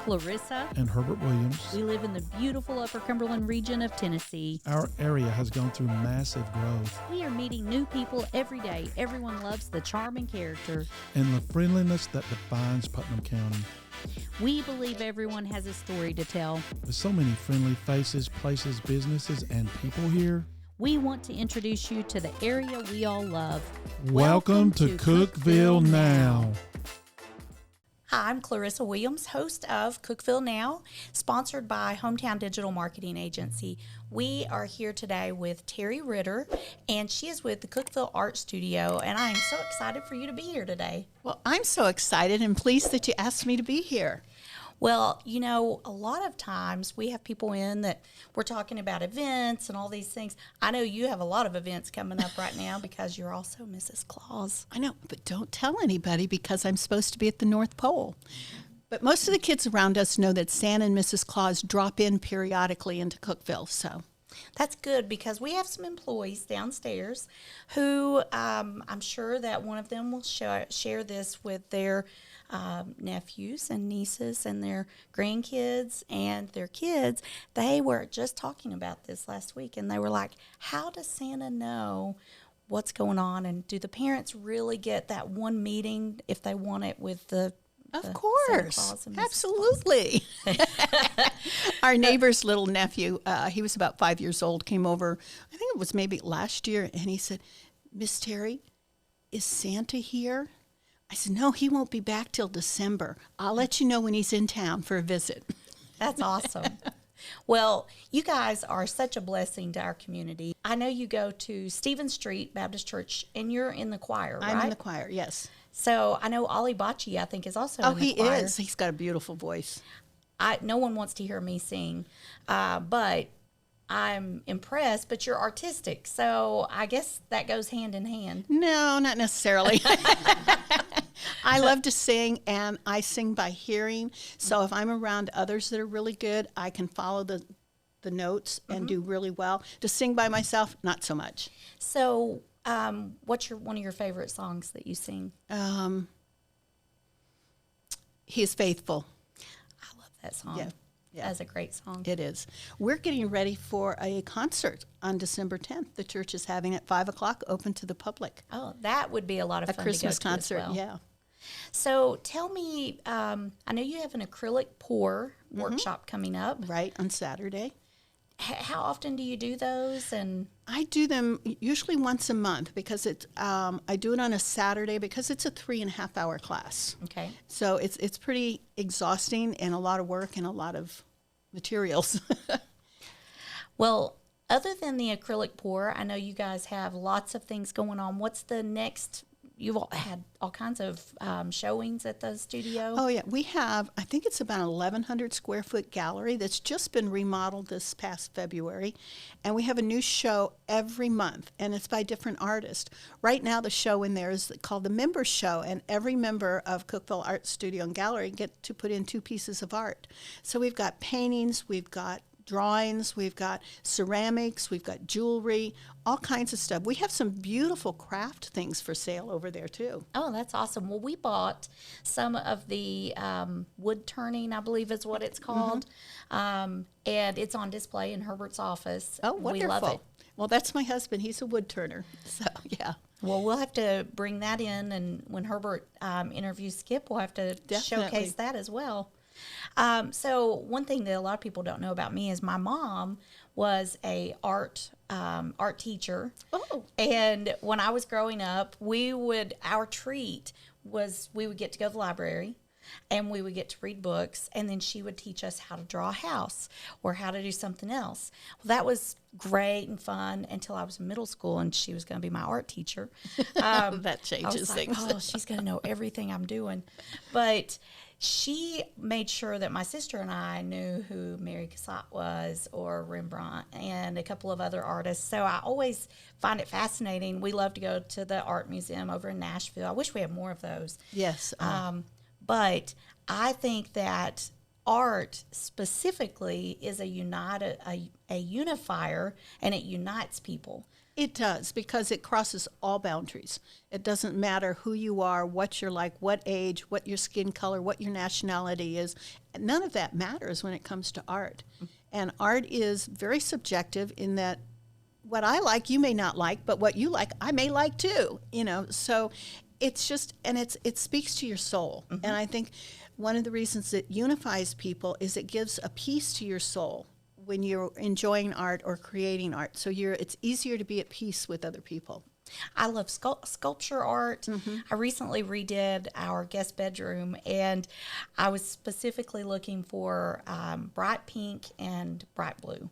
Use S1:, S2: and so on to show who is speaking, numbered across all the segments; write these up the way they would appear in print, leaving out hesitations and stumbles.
S1: Clarissa.
S2: And Herbert Williams.
S1: We live in the beautiful Upper Cumberland region of Tennessee.
S2: Our area has gone through massive growth.
S1: We are meeting new people every day. Everyone loves the charm and character.
S2: And the friendliness that defines Putnam County.
S1: We believe everyone has a story to tell.
S2: With so many friendly faces, places, businesses, and people here.
S1: We want to introduce you to the area we all love.
S2: Welcome to Cookeville Now.
S3: Hi, I'm Clarissa Williams, host of Cookeville Now, sponsored by Hometown Digital Marketing Agency. We are here today with Terri Ritter, and she is with the Cookeville Art Studio, and I am so excited for you to be here today.
S4: Well, I'm so excited and pleased that you asked me to be here.
S3: Well, you know, a lot of times we have people in that we're talking about events and all these things. I know you have a lot of events coming up right now because you're also Mrs. Claus.
S4: I know, but don't tell anybody because I'm supposed to be at the North Pole. But most of the kids around us know that Santa and Mrs. Claus drop in periodically into Cookeville, so.
S3: That's good because we have some employees downstairs who I'm sure that one of them will share this with their nephews and nieces and their grandkids and their kids. They were just talking about this last week, and they were like, how does Santa know what's going on? And do the parents really get that one meeting if they want it with the
S4: Of course,
S3: Claus and
S4: absolutely. Our neighbor's little nephew, he was about 5 years old, came over, I think it was maybe last year, and he said, Miss Terri, is Santa here? I said, no, he won't be back till December. I'll let you know when he's in town for a visit.
S3: That's awesome. Well, you guys are such a blessing to our community. I know you go to Stevens Street Baptist Church, and you're in the choir, right?
S4: I'm in the choir, yes.
S3: So I know Ollie Bocci, I think, is also in the choir.
S4: Oh, he is. He's got a beautiful voice.
S3: No one wants to hear me sing, but I'm impressed. But you're artistic, so I guess that goes hand in hand.
S4: No, not necessarily. I love to sing, and I sing by hearing. So if I'm around others that are really good, I can follow the notes and do really well. To sing by myself, not so much.
S3: So what's one of your favorite songs that you sing?
S4: He is Faithful.
S3: I love that song.
S4: Yeah.
S3: That's a great song.
S4: It is. We're getting ready for a concert on December 10th. The church is having at 5 o'clock, open to the public.
S3: Oh, that would be a lot of fun.
S4: A Christmas
S3: to go
S4: concert,
S3: to as well.
S4: yeah.
S3: So tell me, I know you have an acrylic pour workshop coming up.
S4: Right, on Saturday.
S3: How often do you do those? And
S4: I do them usually once a month because it's. I do it on a Saturday because it's a 3.5 hour class.
S3: okay.
S4: So it's pretty exhausting and a lot of work and a lot of materials.
S3: Well, other than the acrylic pour, I know you guys have lots of things going on. What's the next? You've all had all kinds of showings at the studio.
S4: Oh, yeah. We have, I think it's about an 1,100 square foot gallery that's just been remodeled this past February. And we have a new show every month, and it's by different artists. Right now, the show in there is called the Members Show, and every member of Cookeville Art Studio and Gallery get to put in 2 pieces of art. So we've got paintings, we've got drawings, we've got ceramics, we've got jewelry, all kinds of stuff. We have some beautiful craft things for sale over there too.
S3: Oh, that's awesome. Well, we bought some of the wood turning, I believe is what it's called. And it's on display in Herbert's office.
S4: Oh, wonderful.
S3: We love it.
S4: Well, that's my husband. He's a wood turner. So, yeah.
S3: Well, we'll have to bring that in, and when Herbert interviews Skip, we'll have to showcase that as well. So one thing that a lot of people don't know about me is my mom was a art teacher.
S4: Oh.
S3: And when I was growing up, our treat was we would get to go to the library and we would get to read books, and then she would teach us how to draw a house or how to do something else. Well, that was great and fun until I was in middle school and she was going to be my art teacher.
S4: That changes things.
S3: Oh, she's going to know everything I'm doing. But she made sure that my sister and I knew who Mary Cassatt was, or Rembrandt, and a couple of other artists. So I always find it fascinating. We love to go to the art museum over in Nashville. I wish we had more of those.
S4: Yes.
S3: But I think that art specifically is a unifier, and it unites people.
S4: It does, because it crosses all boundaries. It doesn't matter who you are, what you're like, what age, what your skin color, what your nationality is. None of that matters when it comes to art. And art is very subjective in that what I like, you may not like, but what you like, I may like too, So it's just, and it speaks to your soul. And I think one of the reasons it unifies people is it gives a peace to your soul when you're enjoying art or creating art. So it's easier to be at peace with other people.
S3: I love sculpture art. I recently redid our guest bedroom, and I was specifically looking for bright pink and bright blue.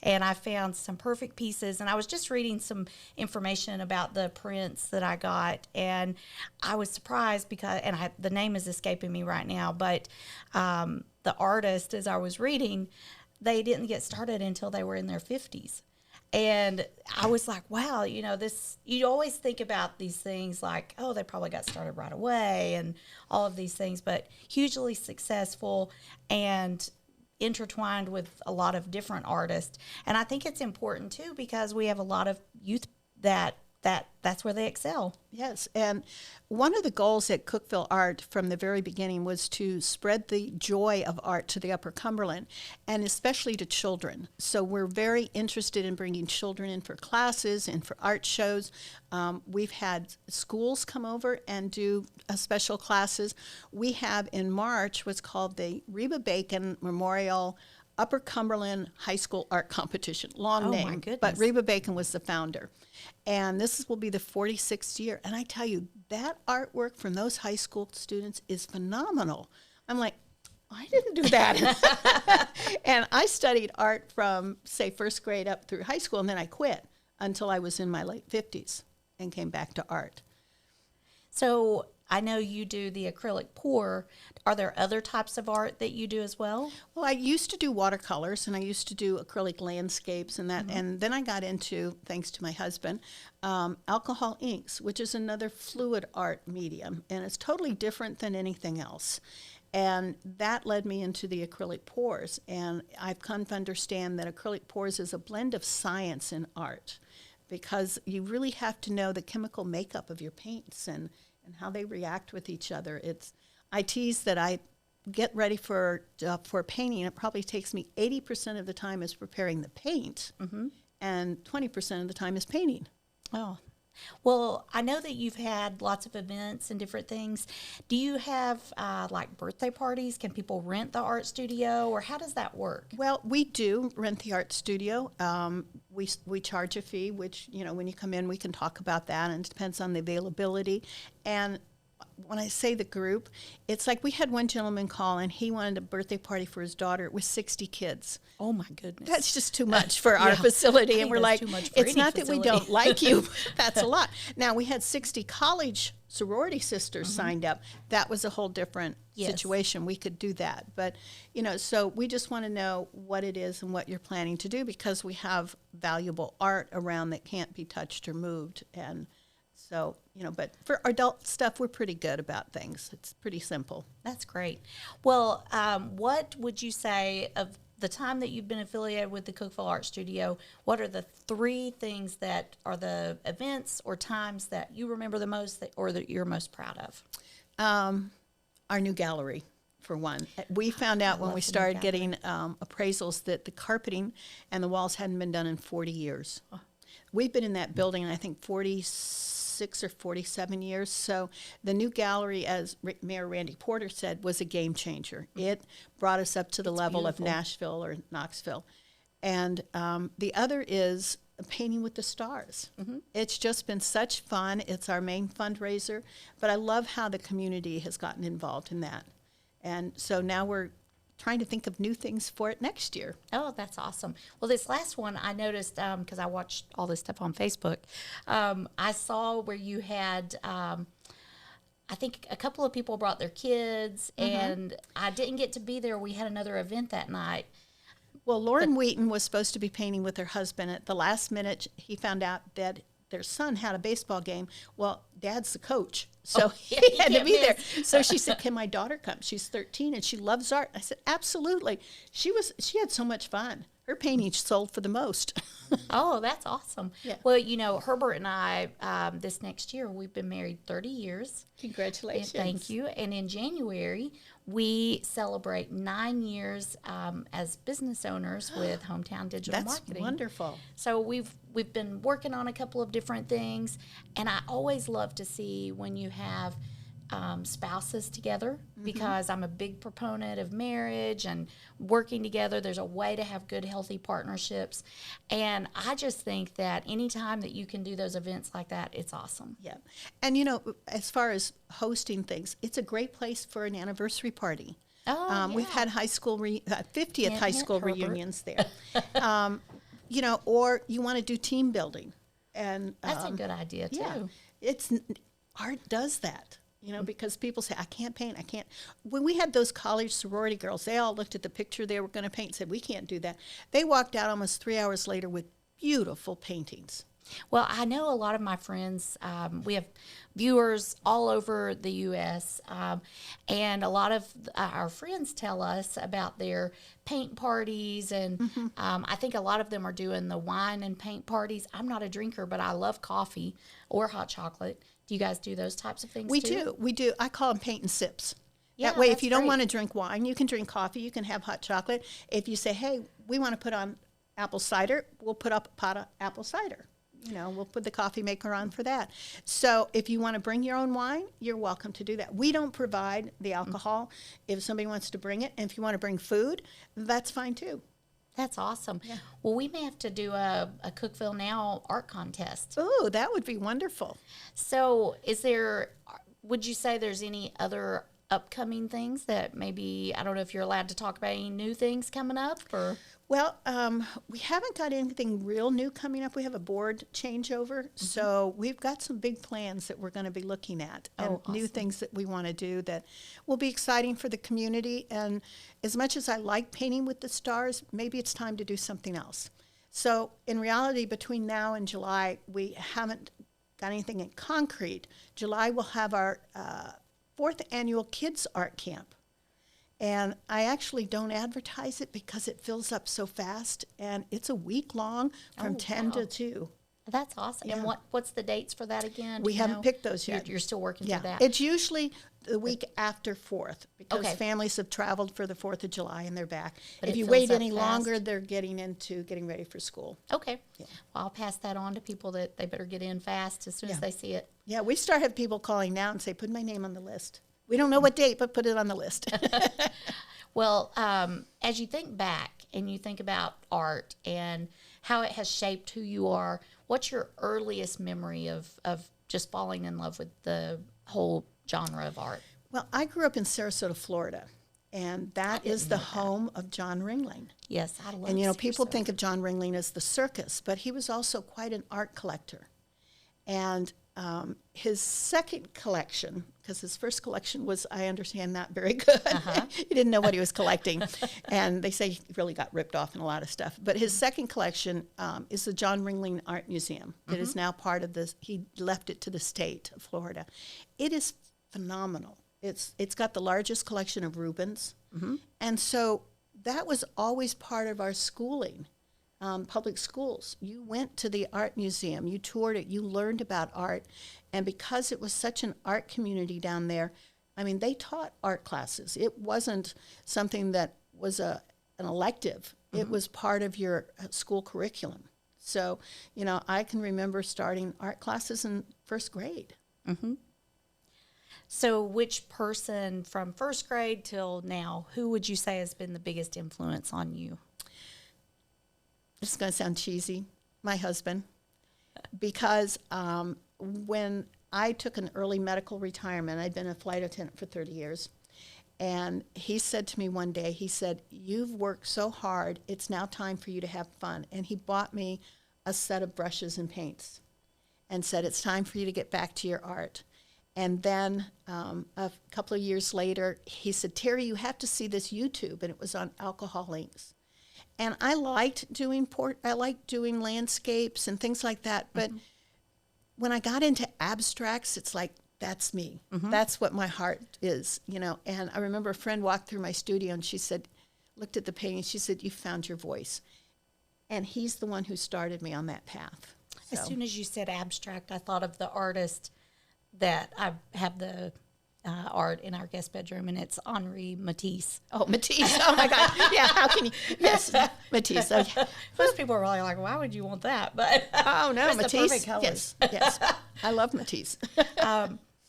S3: And I found some perfect pieces, and I was just reading some information about the prints that I got, and I was surprised because, the name is escaping me right now, but the artist, as I was reading, they didn't get started until they were in their 50s. And I was like, wow, you always think about these things like, oh, they probably got started right away and all of these things, but hugely successful and intertwined with a lot of different artists. And I think it's important too, because we have a lot of youth that's where they excel.
S4: Yes, and one of the goals at Cookeville Art from the very beginning was to spread the joy of art to the Upper Cumberland, and especially to children. So we're very interested in bringing children in for classes and for art shows. We've had schools come over and do special classes. We have in March what's called the Reba Bacon Memorial Upper Cumberland High School Art Competition. Long name,
S3: my goodness.
S4: but Reba Bacon was the founder. And this will be the 46th year. And I tell you, that artwork from those high school students is phenomenal. I'm like, I didn't do that. And I studied art from, say, first grade up through high school, and then I quit until I was in my late 50s and came back to art.
S3: So I know you do the acrylic pour. Are there other types of art that you do as well?
S4: Well, I used to do watercolors, and I used to do acrylic landscapes and that. And then I got into, thanks to my husband, alcohol inks, which is another fluid art medium, and it's totally different than anything else. And that led me into the acrylic pours. And I've come to understand that acrylic pours is a blend of science and art, because you really have to know the chemical makeup of your paints and how they react with each other. I tease that I get ready for painting. It probably takes me 80% of the time is preparing the paint, and 20% of the time is painting.
S3: Oh, well, I know that you've had lots of events and different things. Do you have like birthday parties? Can people rent the art studio, or how does that work?
S4: Well, we do rent the art studio. We charge a fee, which, when you come in, we can talk about that, and it depends on the availability. And when I say the group, it's like we had one gentleman call, and he wanted a birthday party for his daughter with 60 kids.
S3: Oh, my goodness.
S4: That's just too much for our facility. And we're like, it's not that we don't like you. That's a lot. Now, we had 60 college sorority sisters signed up. That was a whole different situation. We could do that. But, so we just want to know what it is and what you're planning to do, because we have valuable art around that can't be touched or moved. And so, but for adult stuff, we're pretty good about things. It's pretty simple.
S3: That's great. Well, what would you say of the time that you've been affiliated with the Cookeville Art Studio? What are the 3 things that are the events or times that you remember the most or that you're most proud of?
S4: Our new gallery, for one. We found out when we started getting appraisals that the carpeting and the walls hadn't been done in 40 years. Oh. We've been in that building, I think, 46 or 47 years. So the new gallery, as Mayor Randy Porter said, was a game changer. It brought us up to the level of Nashville or Knoxville. And the other is Painting with the Stars. It's just been such fun. It's our main fundraiser. But I love how the community has gotten involved in that. And so now we're trying to think of new things for it next year.
S3: Oh, that's awesome. Well, this last one I noticed, because I watched all this stuff on Facebook, I saw where you had, I think a couple of people brought their kids, and I didn't get to be there. We had another event that night.
S4: Well, Lauren Wheaton was supposed to be painting with her husband. At the last minute, he found out that their son had a baseball game. Well, Dad's the coach, so he had to be there. So she said, can my daughter come? She's 13, and she loves art. I said, absolutely. She had so much fun. her paintings sold for the most.
S3: Oh, that's awesome.
S4: Yeah.
S3: Well, Herbert and I, this next year, we've been married 30 years.
S4: Congratulations.
S3: Thank you. And in January, we celebrate 9 years as business owners with Hometown Digital
S4: That's
S3: Marketing.
S4: wonderful.
S3: So we've been working on a couple of different things, and I always love to see when you have spouses together, because I'm a big proponent of marriage and working together. There's a way to have good, healthy partnerships, and I just think that anytime that you can do those events like that, it's awesome.
S4: Yeah. And, as far as hosting things, it's a great place for an anniversary party.
S3: Oh,
S4: We've had high school 50th high school
S3: Herbert.
S4: reunions there. Or you want to do team building. And
S3: That's a good idea, too.
S4: yeah, art does that. Because people say, I can't paint, I can't. When we had those college sorority girls, they all looked at the picture they were going to paint and said, we can't do that. They walked out almost 3 hours later with beautiful paintings.
S3: Well, I know a lot of my friends, we have viewers all over the U.S., and a lot of our friends tell us about their paint parties, and I think a lot of them are doing the wine and paint parties. I'm not a drinker, but I love coffee or hot chocolate. Do you guys do those types of things too?
S4: We do. I call them paint and sips.
S3: Yeah,
S4: that way, if
S3: that's
S4: you don't
S3: great.
S4: want to drink wine, you can drink coffee, you can have hot chocolate. If you say, hey, we want to put on apple cider, we'll put up a pot of apple cider. We'll put the coffee maker on for that. So if you want to bring your own wine, you're welcome to do that. We don't provide the alcohol if somebody wants to bring it. And if you want to bring food, that's fine too.
S3: That's awesome. Yeah. Well, we may have to do a Cookeville Now art contest.
S4: Oh, that would be wonderful.
S3: So would you say there's any other upcoming things that maybe, I don't know if you're allowed to talk about any new things coming up or?
S4: Well, we haven't got anything real new coming up. We have a board changeover, so we've got some big plans that we're going to be looking at, and new things that we want to do that will be exciting for the community. And as much as I like painting with the stars, maybe it's time to do something else. So in reality, between now and July, we haven't got anything in concrete. July we'll have our 4th annual Kids Art Camp. And I actually don't advertise it because it fills up so fast, and it's a week long from 10 to 2.
S3: That's awesome.
S4: Yeah.
S3: And what's the dates for that again?
S4: We haven't picked those yet.
S3: You're still working
S4: Yeah,
S3: through that.
S4: it's usually the week after 4th because
S3: Okay.
S4: families have traveled for the 4th of July and they're back.
S3: But
S4: If
S3: it
S4: you
S3: fills
S4: wait
S3: up
S4: any
S3: fast.
S4: longer, they're getting ready for school.
S3: Okay. Well, I'll pass that on to people that they better get in fast as soon as
S4: Yeah.
S3: they see it.
S4: Yeah, we start having people calling now and say, put my name on the list. We don't know what date, but put it on the list.
S3: Well, as you think back and you think about art and how it has shaped who you are, what's your earliest memory of just falling in love with the whole genre of art?
S4: Well, I grew up in Sarasota, Florida, and that is the home of John Ringling.
S3: Yes, I love
S4: And, people
S3: Sarasota.
S4: think of John Ringling as the circus, but he was also quite an art collector. And his second collection, because his first collection was, I understand, not very good. He didn't know what he was collecting. And they say he really got ripped off in a lot of stuff. But his second collection is the John Ringling Art Museum that is now part of this. He left it to the state of Florida. It is phenomenal. It's got the largest collection of Rubens. And so that was always part of our schooling. Public schools. You went to the art museum, you toured it, you learned about art, and because it was such an art community down there, I mean, they taught art classes. It wasn't something that was an elective. It was part of your school curriculum. So, I can remember starting art classes in first grade.
S3: So which person from first grade till now, who would you say has been the biggest influence on you?
S4: This is going to sound cheesy, my husband, because when I took an early medical retirement, I'd been a flight attendant for 30 years, and he said to me one day, he said, you've worked so hard, it's now time for you to have fun. And he bought me a set of brushes and paints and said, it's time for you to get back to your art. And then a couple of years later, he said, Terri, you have to see this YouTube, and it was on alcohol inks. And I liked doing landscapes and things like that. But when I got into abstracts, it's like, that's me. That's what my heart is, And I remember a friend walked through my studio and she said, looked at the painting, she said, you found your voice. And he's the one who started me on that path.
S3: As
S4: So-
S3: soon as you said abstract, I thought of the artist that I have the art in our guest bedroom, and it's Henri Matisse.
S4: Oh, Matisse. Oh, my God. Yeah, how can you? Yes, Matisse. Oh, yeah.
S3: Most people are really like, why would you want that? But
S4: Oh, no,
S3: it's the
S4: Matisse.
S3: perfect colors.
S4: Yes, yes. I love Matisse.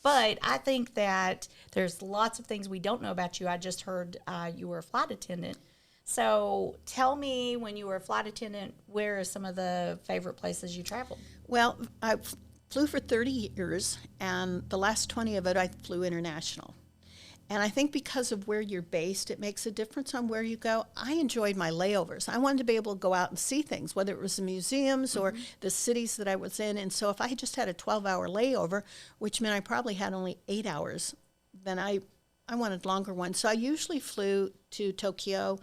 S3: But I think that there's lots of things we don't know about you. I just heard you were a flight attendant. So tell me, when you were a flight attendant, where are some of the favorite places you traveled?
S4: Well, I flew for 30 years, and the last 20 of it, I flew international. And I think because of where you're based, it makes a difference on where you go. I enjoyed my layovers. I wanted to be able to go out and see things, whether it was the museums or the cities that I was in. And so if I had just had a 12-hour layover, which meant I probably had only 8 hours, then I wanted longer ones. So I usually flew to Tokyo,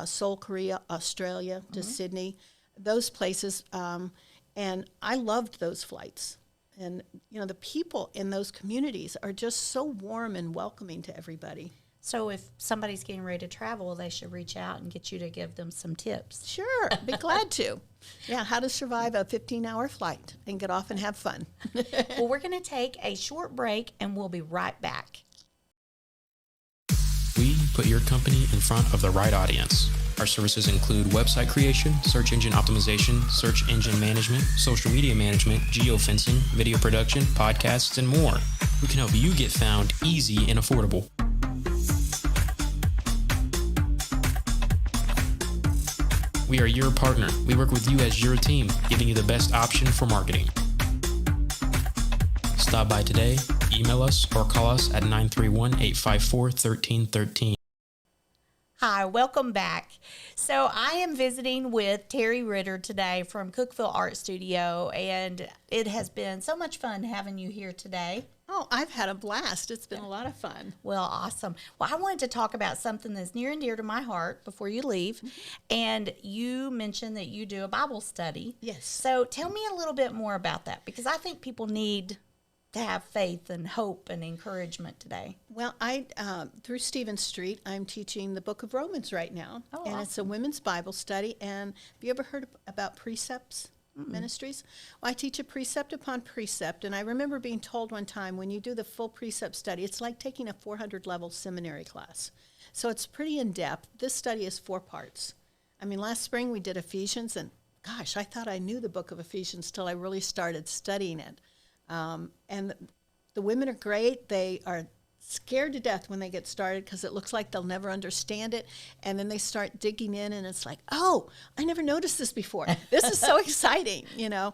S4: Seoul, Korea, Australia, to Sydney, those places. And I loved those flights. And, you know, the people in those communities are just so warm and welcoming to everybody.
S3: So if somebody's getting ready to travel, they should reach out and get you to give them some tips.
S4: Sure, be glad to. Yeah, how to survive a 15-hour flight and get off and have fun.
S3: Well, we're going to take a short break, and we'll be right back.
S5: We put your company in front of the right audience. Our services include website creation, search engine optimization, search engine management, social media management, geofencing, video production, podcasts, and more. We can help you get found easy and affordable. We are your partner. We work with you as your team, giving you the best option for marketing. Stop by today, email us, or call us at 931-854-1313.
S3: Hi, welcome back. So I am visiting with Terri Ritter today from Cookeville Art Studio, and it has been so much fun having you here today.
S4: Oh, I've had a blast. It's been a lot of fun.
S3: Well, awesome. Well, I wanted to talk about something that's near and dear to my heart before you leave. And you mentioned that you do a Bible study.
S4: Yes.
S3: So tell me a little bit more about that, because I think people need to have faith and hope and encouragement today.
S4: Well, through Stephen Street, I'm teaching the book of Romans right now.
S3: Oh,
S4: and it's a women's Bible study. And have you ever heard about precepts ministries? Well, I teach a precept upon precept. And I remember being told one time, when you do the full precept study, it's like taking a 400-level seminary class. So it's pretty in-depth. This study is 4 parts. I mean, last spring we did Ephesians, and gosh, I thought I knew the book of Ephesians till I really started studying it. And the women are great. They are scared to death when they get started because it looks like they'll never understand it. And then they start digging in, and it's like, oh, I never noticed this before. This is so exciting, you know.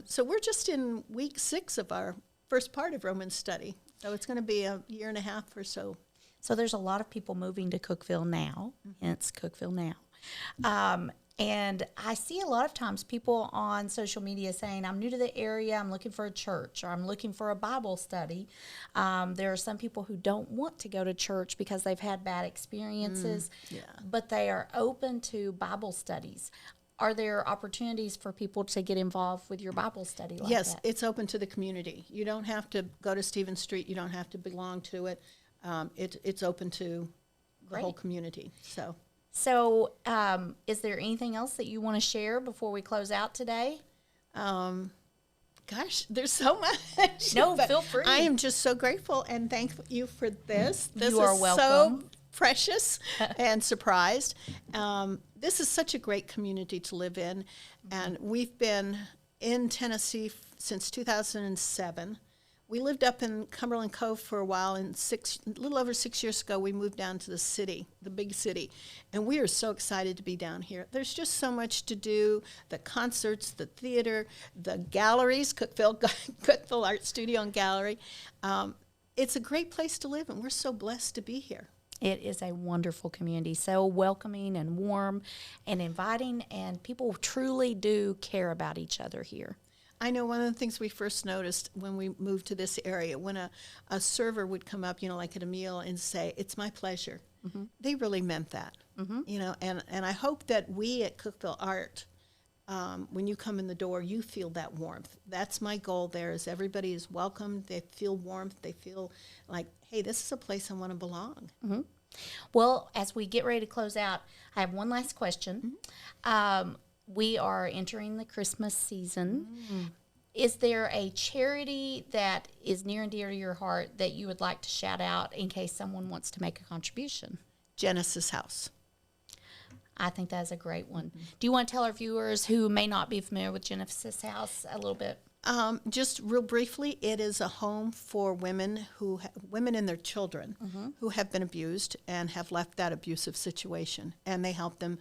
S4: So we're just in week 6 of our first part of Romans study. So it's going to be a year and a half or so.
S3: So there's a lot of people moving to Cookeville now, hence Cookeville Now. And I see a lot of times people on social media saying, I'm new to the area, I'm looking for a church, or I'm looking for a Bible study. There are some people who don't want to go to church because they've had bad experiences, but they are open to Bible studies. Are there opportunities for people to get involved with your Bible study like
S4: Yes,
S3: that?
S4: it's open to the community. You don't have to go to Stephen Street. You don't have to belong to it. It's open to the whole community.
S3: So, is there anything else that you want to share before we close out today?
S4: Gosh, there's so much.
S3: No,
S4: But
S3: feel free.
S4: I am just so grateful and thank you for this. This
S3: You are
S4: is
S3: welcome.
S4: so precious and surprised. This is such a great community to live in, and we've been in Tennessee since 2007. We lived up in Cumberland Cove for a while, and a little over 6 years ago, we moved down to the city, the big city, and we are so excited to be down here. There's just so much to do, the concerts, the theater, the galleries, Cookeville Art Studio and Gallery. It's a great place to live, and we're so blessed to be here.
S3: It is a wonderful community, so welcoming and warm and inviting, and people truly do care about each other here.
S4: I know one of the things we first noticed when we moved to this area, when a server would come up, like at a meal and say, "It's my pleasure." Mm-hmm. They really meant that, and I hope that we at Cookeville Art, when you come in the door, you feel that warmth. That's my goal there, is everybody is welcomed. They feel warmth. They feel like, hey, this is a place I want to belong.
S3: Mm-hmm. Well, as we get ready to close out, I have one last question. we are entering the Christmas season. Is there a charity that is near and dear to your heart that you would like to shout out in case someone wants to make a contribution?
S4: Genesis House.
S3: I think that's a great one. Do you want to tell our viewers who may not be familiar with Genesis House a little bit?
S4: Just real briefly, it is a home for women women and their children who have been abused and have left that abusive situation, and they help them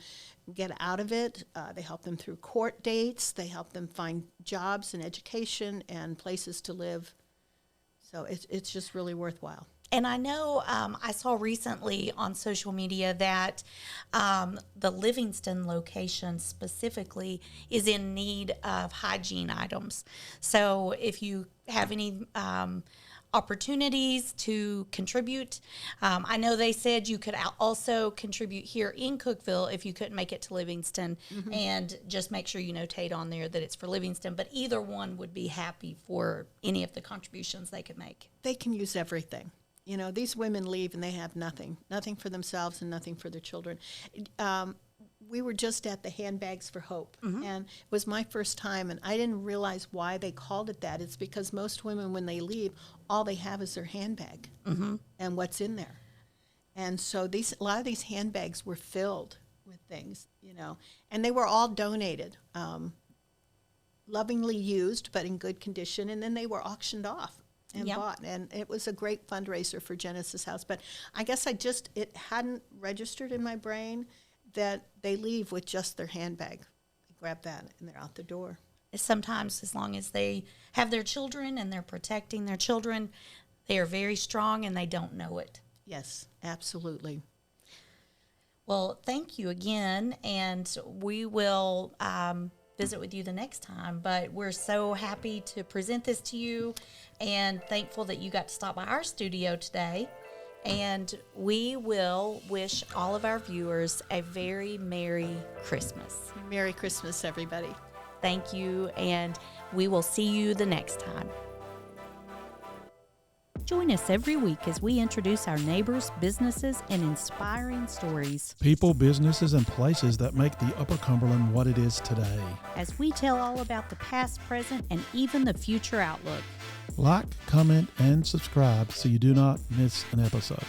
S4: get out of it. They help them through court dates. They help them find jobs and education and places to live. So it's just really worthwhile.
S3: And I know I saw recently on social media that the Livingston location specifically is in need of hygiene items. So if you have any opportunities to contribute, I know they said you could also contribute here in Cookeville if you couldn't make it to Livingston, and just make sure you notate on there that it's for Livingston. But either one would be happy for any of the contributions they could make.
S4: They can use everything. You know, these women leave and they have nothing for themselves and nothing for their children. We were just at the Handbags for Hope, and it was my first time, and I didn't realize why they called it that. It's because most women, when they leave, all they have is their handbag and what's in there. And so a lot of these handbags were filled with things, you know, and they were all donated, lovingly used, but in good condition, and then they were auctioned off and bought, and it was a great fundraiser for Genesis House. But I guess it hadn't registered in my brain that they leave with just their handbag. They grab that and they're out the door.
S3: Sometimes, as long as they have their children and they're protecting their children, they are very strong and they don't know it.
S4: Yes, absolutely.
S3: Well, thank you again, and we will visit with you the next time. But we're so happy to present this to you and thankful that you got to stop by our studio today. And we will wish all of our viewers a very Merry Christmas.
S4: Merry Christmas, everybody.
S3: Thank you, and we will see you the next time.
S1: Join us every week as we introduce our neighbors, businesses, and inspiring stories.
S2: people, businesses, and places that make the Upper Cumberland what it is today.
S1: As we tell all about the past, present, and even the future outlook.
S2: Like, comment, and subscribe so you do not miss an episode.